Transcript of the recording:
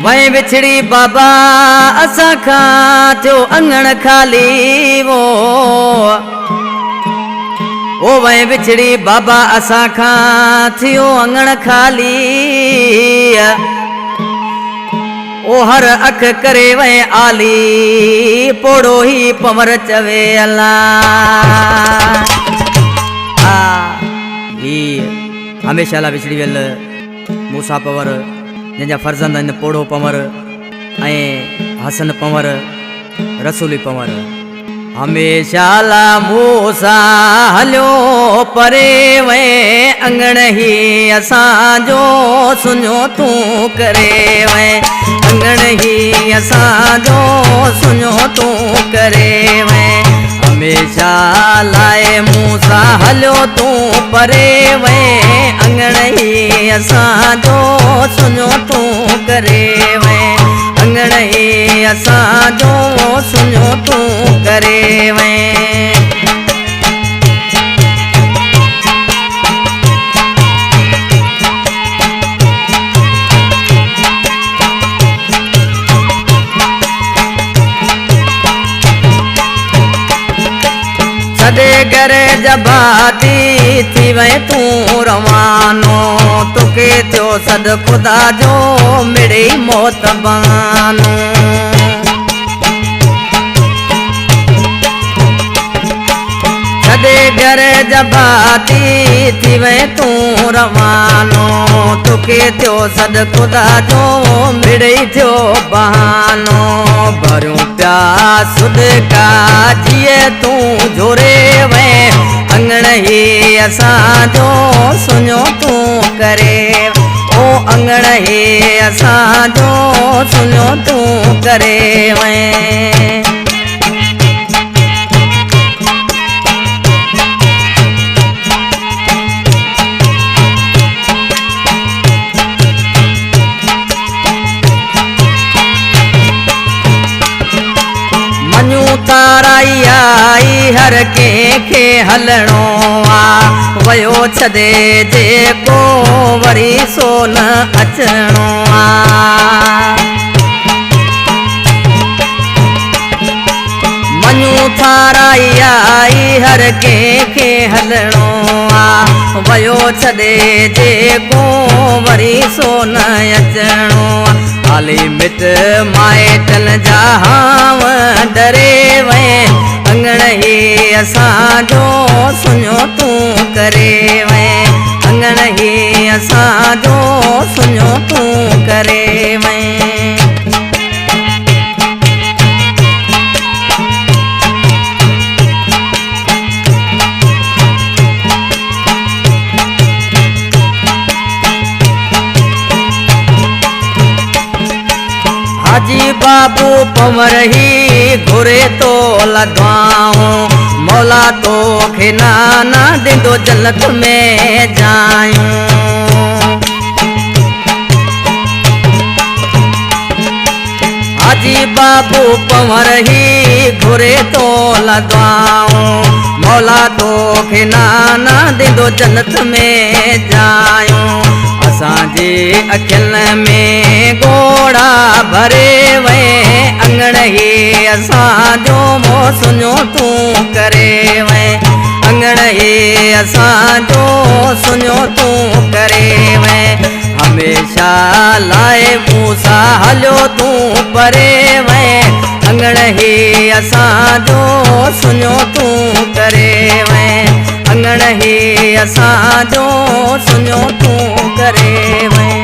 वहीं बिछड़ी बाबा असा खां थियो अंगण खाली वो ओ वहीं बिछड़ी बाबा असा खां थियो अंगण खाली ओ हर अख करे वहीं आली पोड़ो ही पवर चवे अल्लाह हमेशा ला बिछड़ी वेल मूसा पवर जंहिंजा फर्ज़ंद आहिनि पोड़ो पंवर ऐं हसन पंवर रसूली पंवर हमेशा ला मूसा हलियो परे वे अंगण ही असांजो सुञो तूं करे वे अंगण ही असांजो सुञो तूं करे वे हमेशा लाए मूसा हलियो तूं परे वे अंगण ही असांजो सुञो तूं करे वे अंगण ही असांजो सुञो तूं करे वे सदे घर जबाती थी वे तूं रवानो तोखे थियो सद खुदा जो मिड़े मौत बानो सदे घर जबाती थी वे तूं रवानो तोखे थियो सद खुदा जो मिड़े थियो बहानो भरियूं प्यास सुध का जिए तूं जोरे वे अंगण ही असांजो सुञो तूं करे ओ अंगण ही असांजो सुञो तूं करे वे ताराई आई हर कंहिंखे हलणो आ वयो छदे जेको वरी सो न अचणो आ मञू थाराई आई हर कंहिंखे हलणो आ वयो छदे जेको वरी सो न अचणो आ हाली मिट माइटन जा हाव डरे वे अंगण ही असांजो सुञो तूं करे वे अंगण ही असांजो सुञो तूं करे वे हाजी बाबू पंवर ही घुरे तो लॻाऊं मौला तोखे नाना ॾींदो जन्नत में जायूं हाजी बाबू पंवर ही घुरे तो लॻाऊं मौला तोखे नाना ॾींदो जन्नत में जायूं असांजे अखियुनि में गोड़ा भरे वे अंगण ही असांजो सुञो तूं करे वे अंगण ही असांजो सुञो तूं करे वे हमेशा लाए मूसा हलियो तूं परे वे अंगण ही असांजो सुञो तूं करे वे अंगण ही असांजो सुञो तूं करे वे